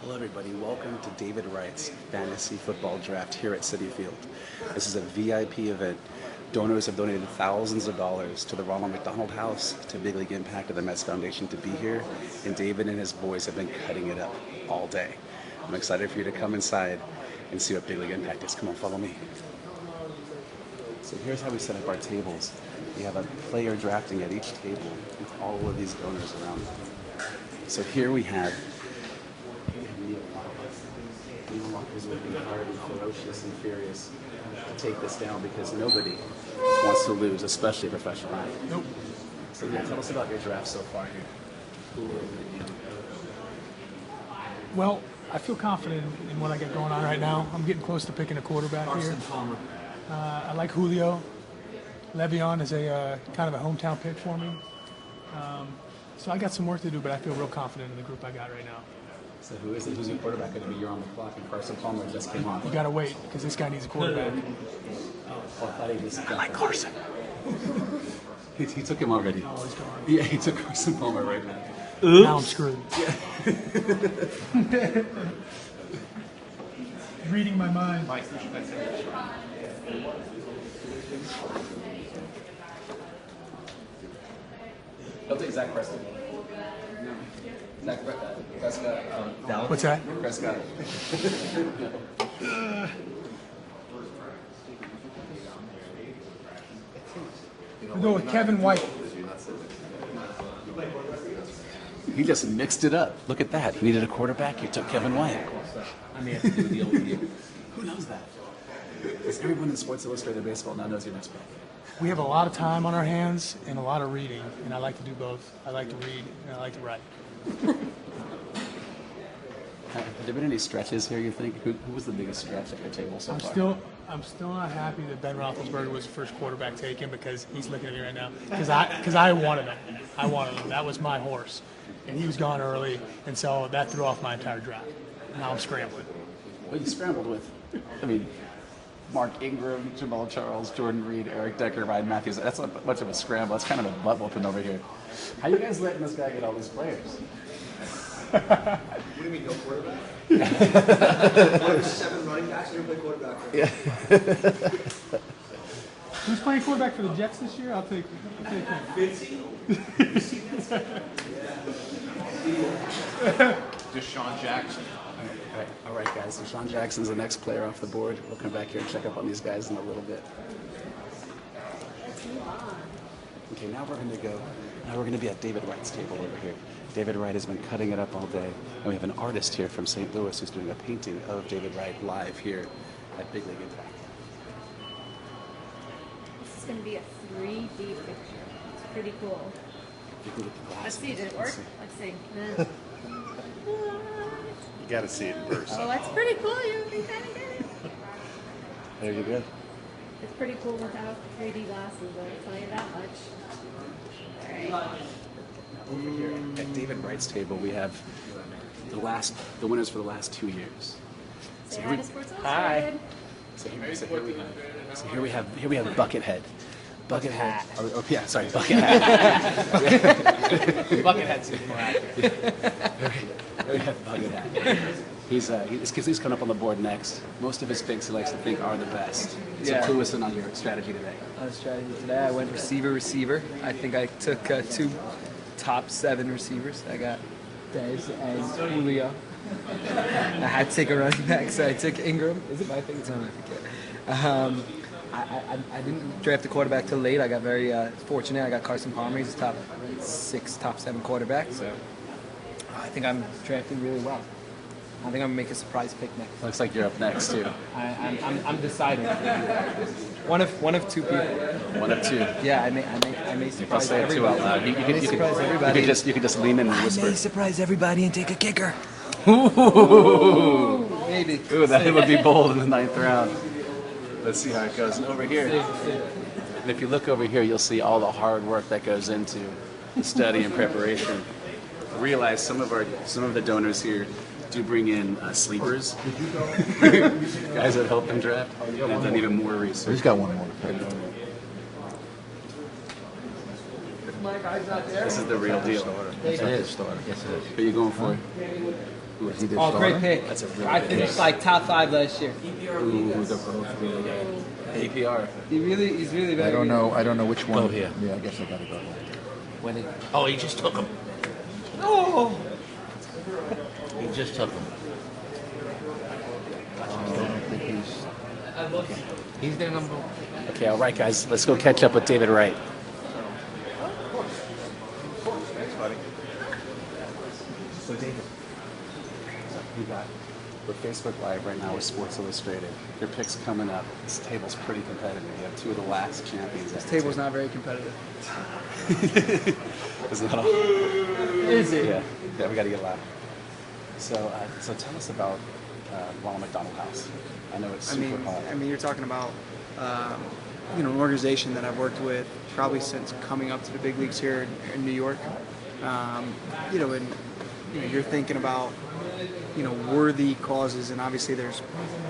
Hello everybody, welcome to David Wright's Fantasy Football Draft here at Citi Field. This is a VIP event. Donors have donated thousands of dollars to the Ronald McDonald House, to Big League Impact, to the Mets Foundation to be here, and David and his boys have been cutting it up all day. I'm excited for you to come inside and see what Big League Impact is. Come on, follow me. So here's how we set up our tables. We have a player drafting at each table with all of these donors around them. So here we have Neil Walker's working hard and ferocious and furious to take this down because nobody wants to lose, especially a professional athlete. Nope. So yeah, tell us about your draft so far here. Well, I feel confident in what I got going on right now. I'm getting close to picking a quarterback here. I like Julio. Le'Veon is a kind of a hometown pick for me. So I got some work to do, but I feel real confident in the group I got right now. So who is it? Who's your quarterback going to be? You're on the clock, and Carson Palmer just came on. You got to wait because this guy needs a quarterback. I like Carson. he took him already. Oh, he's gone. Yeah, he took Carson Palmer right now. Now I'm screwed. Reading my mind. Don't take Zach Prescott. No. Zach Prescott. Dallas. What's that? Prescott. We'll go with Kevin White. He just mixed it up. Look at that. He needed a quarterback. He took Kevin White. I mean, who knows that? Because everyone in Sports Illustrated Baseball now knows your next pick. We have a lot of time on our hands and a lot of reading, and I like to do both. I like to read and I like to write. Have there been any stretches here, you think? Who was the biggest stretch at your table so far? I'm still not happy that Ben Roethlisberger was the first quarterback taken because he's looking at me right now. Because I wanted him. That was my horse. And he was gone early, and so that threw off my entire draft. Now I'm scrambling. What you scrambled with? I mean, Mark Ingram, Jamal Charles, Jordan Reed, Eric Decker, Ryan Matthews. That's not much of a scramble. That's kind of a butt whooping over here. How you guys letting this guy get all these players? What do you mean, no quarterback? There's 7 running backs, and play quarterback. Yeah. Who's playing quarterback for the Jets this year? I'll take him. Fitzy? Deshaun Jackson. All right, guys. Deshaun Jackson's the next player off the board. We'll come back here and check up on these guys in a little bit. Okay, now we're going to go. Now we're going to be at David Wright's table over here. David Wright has been cutting it up all day, and we have an artist here from St. Louis who's doing a painting of David Wright live here at Big League Impact. This is going to be a 3D picture. It's pretty cool. You can get the glass. Let's see, did it work? Let's see. You got to see it in person. Oh, that's pretty cool. You would be kind of good. There you go. It's pretty cool without 3D glasses, I'll tell you that much. All right. Over here at David Wright's table, we have the winners for the last 2 years. Say hi to Sports Hi. Illustrated. So here we have Buckethead. Buckethead. Buckethead. Buckethead seems more accurate. We have Buckethead. He's coming up on the board next. Most of his picks he likes to think are the best. So Yeah. clue us in on your strategy today. On strategy today, I went receiver. I think I took 2 top 7 receivers. I got Dez and Julio. I had to take a running back, so I took Ingram. Is it my thing? It's not my thing. I didn't draft a quarterback till late. I got very fortunate. I got Carson Palmer. He's a top 6, top 7 quarterback. So I think I'm drafting really well. I think I'm gonna make a surprise pick next. Looks like you're up next too. I'm deciding. One of 2 people. One of 2. Yeah, I may I'll surprise say it too out everybody. loud. You may surprise everybody. You could just lean in and I whisper. may surprise everybody and take a kicker. Ooh. Maybe. Ooh, that would be bold in the 9th round. Let's see how it goes. And over here, and if you look over here, you'll see all the hard work that goes into study and preparation. I realize some of the donors here do bring in sleepers, guys that help them draft, and have done even more research. He's got one more. This is the real deal. It is. Yes, it is. Who are you going for? He did Oh, great Florida? pick. That's a really I good finished pick. like top 5 last year. Ooh, they're both really good. APR. He's really very I don't good. know. I don't know which one. Go here. Yeah, I guess I gotta go here. Oh, he just took him. Oh. He just took him. I don't think He's their number. Okay, all right, guys, let's go catch up with David Wright. Thanks, buddy. So, David, we're Facebook Live right now with Sports Illustrated. Your pick's coming up. This table's pretty competitive. You have two of the last champions. This table's not very competitive. It's not all. Is it? Yeah, we got to get loud. So tell us about Ronald McDonald House. I know it's super hot. I mean, you're talking about, an organization that I've worked with probably since coming up to the big leagues here in New York. You're thinking about, worthy causes, and obviously there's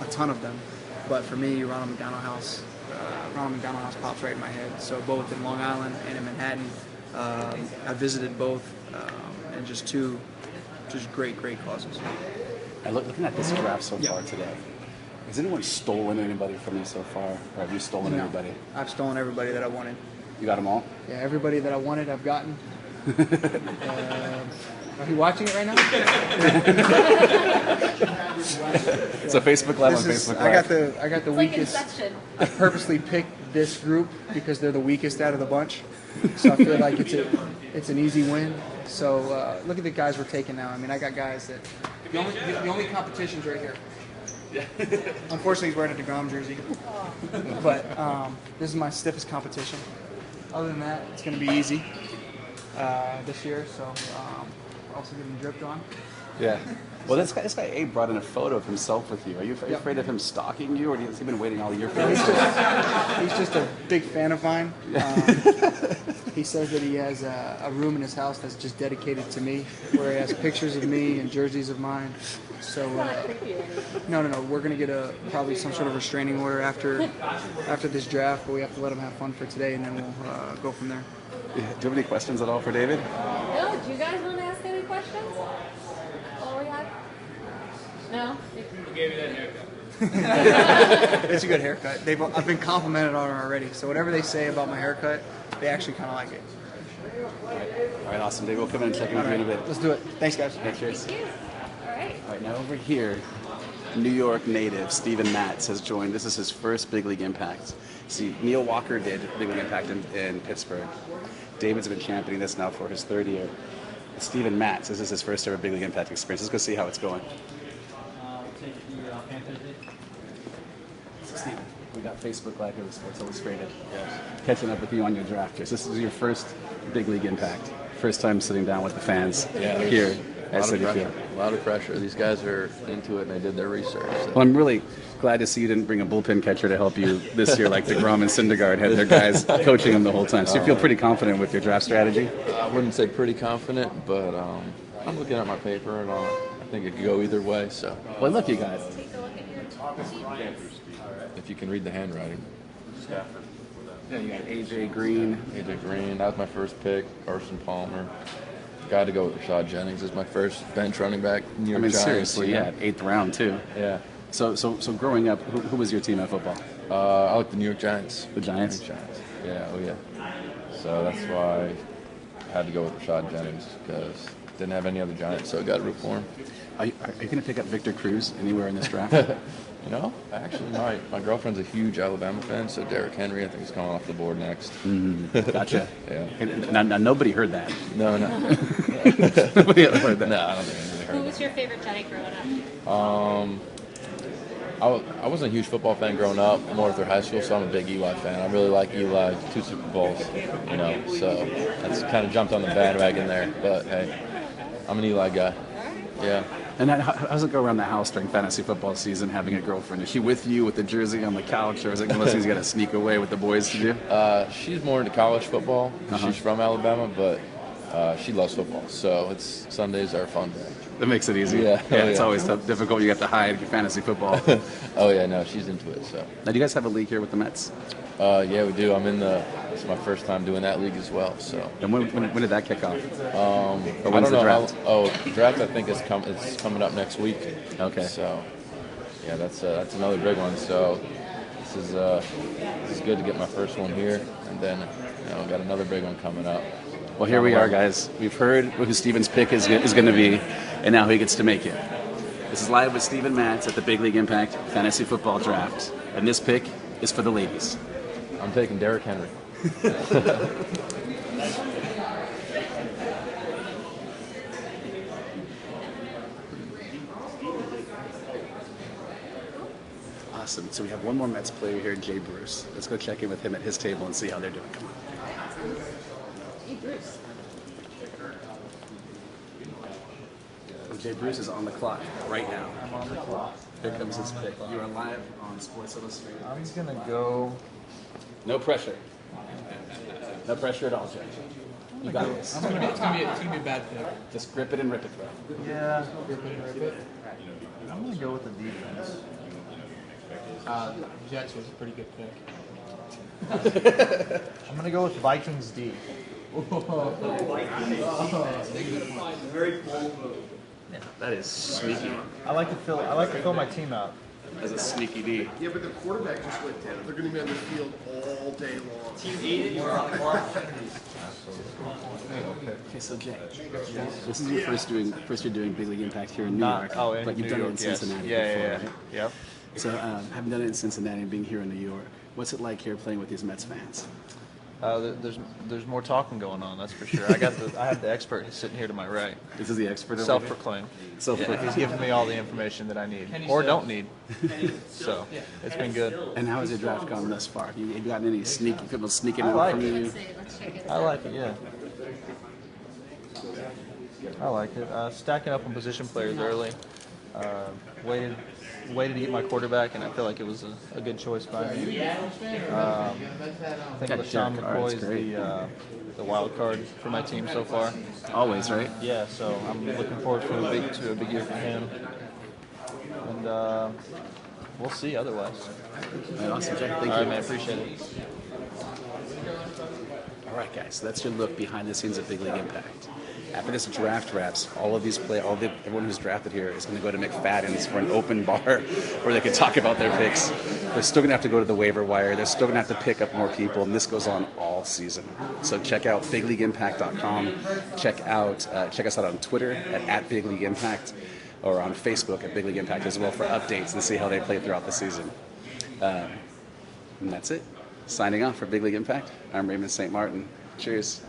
a ton of them. But for me, Ronald McDonald House pops right in my head. So both in Long Island and in Manhattan, I visited both, and just two great causes. And looking at this draft so far today, has anyone stolen anybody from you so far? Or have you stolen No. anybody? I've stolen everybody that I wanted. You got them all? Yeah, everybody that I wanted, I've gotten. Are you watching it right now? So Facebook Live on This is- Facebook I got Live. the It's like weakest. Inception. I purposely picked this group because they're the weakest out of the bunch. So I feel like it's an easy win. So look at the guys we're taking now. I mean, I got guys that the only competition's right here. Unfortunately, he's wearing a DeGrom jersey, but this is my stiffest competition. Other than that, it's going to be easy this year. So also getting dripped on. Yeah. Well, this guy Abe brought in a photo of himself with you. Are you afraid of him stalking you, or has he been waiting all year for this? He's just a big fan of mine. He says that he has a room in his house that's just dedicated to me, where he has pictures of me and jerseys of mine. So no. We're gonna get probably some sort of restraining order after this draft, but we have to let him have fun for today, and then we'll go from there. Do you have any questions at all for David? No, do you guys want to ask any questions? All we have? No? It's a good haircut. I've been complimented on it already. So whatever they say about my haircut, they actually kind of like it. All right, awesome. David, we'll come in and check in with you in a bit. Let's do it. Thanks, guys. Yeah, cheers. Thank you. All right. All right, now over here, New York native Steven Matz has joined. This is his first big league impact. See, Neil Walker did big league impact in Pittsburgh. David's been championing this now for his third year. Steven Matz, this is his first ever big league impact experience. Let's go see how it's going. So Steven, we got Facebook Live here with Sports Illustrated. Yes. Catching up with you on your draft years. This is your first big league impact. First time sitting down with the fans here A at lot of Citi pressure. Field. A lot of pressure. These guys are into it and they did their research. So. Well, I'm really glad to see you didn't bring a bullpen catcher to help you this year like DeGrom and Syndergaard had their guys coaching them the whole time. So you feel pretty confident with your draft strategy? I wouldn't say pretty confident, but I'm looking at my paper and I think it could go either way. So Well, look, you guys. Take a look at your sheet. if you can read the handwriting. Yeah, you got AJ Green. AJ Green, that was my first pick. Carson Palmer. Got to go with Rashad Jennings as my first bench running back. New York Giants. Seriously, yeah, 8th round too. Yeah. So growing up, who was your team at football? I like the New York Giants. The Giants? New York Giants. Yeah, oh yeah. So that's why I had to go with Rashad Jennings because didn't have any other Giants, so I got to root for him. Are you going to pick up Victor Cruz anywhere in this draft? You know, actually, my girlfriend's a huge Alabama fan, so Derrick Henry, I think, is coming off the board next. Gotcha. Yeah. Now, nobody heard that. No. Nobody ever heard that. No, I don't think anybody Who heard was your favorite Giant growing up? I wasn't a huge football fan growing up, more through high school, so I'm a big Eli fan. I really like Eli, 2 Super Bowls, you know, so that's kind of jumped on the bandwagon there. But, hey, I'm an Eli guy. Yeah. And how does it go around the house during fantasy football season having a girlfriend? Is she with you with the jersey on the couch, or is it one of those things you got to sneak away with the boys to do? She's more into college football. She's from Alabama, but she loves football. So Sundays are a fun day. That makes it easy. Yeah. It's always difficult. You have to hide your fantasy football. Oh, yeah, no, she's into it. So Now, do you guys have a league here with the Mets? Yeah, we do. It's my first time doing that league as well. So. And when did that kick off? Or I when's don't the know. draft? The draft I think it's coming up next week. Okay. So, yeah, that's another big one. So, this is good to get my first one here, and then got another big one coming up. Well, here we are, guys. We've heard who Steven's pick is going to be, and now he gets to make it. This is live with Steven Matz at the Big League Impact Fantasy Football Draft, and this pick is for the ladies. I'm taking Derrick Henry. Awesome. So we have one more Mets player here, Jay Bruce. Let's go check in with him at his table and see how they're doing. Come on. Hey, Bruce. Jay Bruce is on the clock right now. I'm on the clock. Here comes his pick. You are live on Sports Illustrated. I'm gonna go. No pressure. No pressure at all, Jay. You got this. It's gonna be a bad pick. Just grip it and rip it, bro. Yeah. I'm gonna go with the defense. Jets was a pretty good pick. I'm gonna go with Vikings D. Very bold move. That is sneaky. I like to fill my team out. As a sneaky D. Yeah, but the quarterback just went down. They're going to be on the field all day long. Team 8 Okay, so Jay, this is your first year doing Big League Impact here in New York, but you've done it in Cincinnati before, right? Yep. So having done it in Cincinnati and being here in New York, what's it like here playing with these Mets fans? There's more talking going on, that's for sure. I have the expert sitting here to my right. This is the expert over Self-proclaimed. He's giving me all the information that I need or don't need. So it's been good. And how has your draft gone thus far? Have you gotten any people sneaking I out like from it. you? Let's check it. I like it, yeah. I like it. Stacking up on position players early. Waited to get my quarterback, and I feel like it was a good choice by me. I think Got LaShawn Derek Carr, McCoy that's is great. the wild card for my team so far. Always, right? Yeah, so I'm looking forward to a big year for him, and we'll see otherwise. Right, awesome, Jay. Thank All right, you. man, appreciate it. All right, guys. So that's your look behind the scenes of Big League Impact. After this draft wraps, everyone who's drafted here is going to go to McFadden's for an open bar where they can talk about their picks. They're still going to have to go to the waiver wire. They're still going to have to pick up more people, and this goes on all season. So check out BigLeagueImpact.com. Check us out on Twitter at Big League Impact, or on Facebook at Big League Impact as well for updates and see how they play throughout the season. And that's it. Signing off for Big League Impact. I'm Raymond St. Martin. Cheers.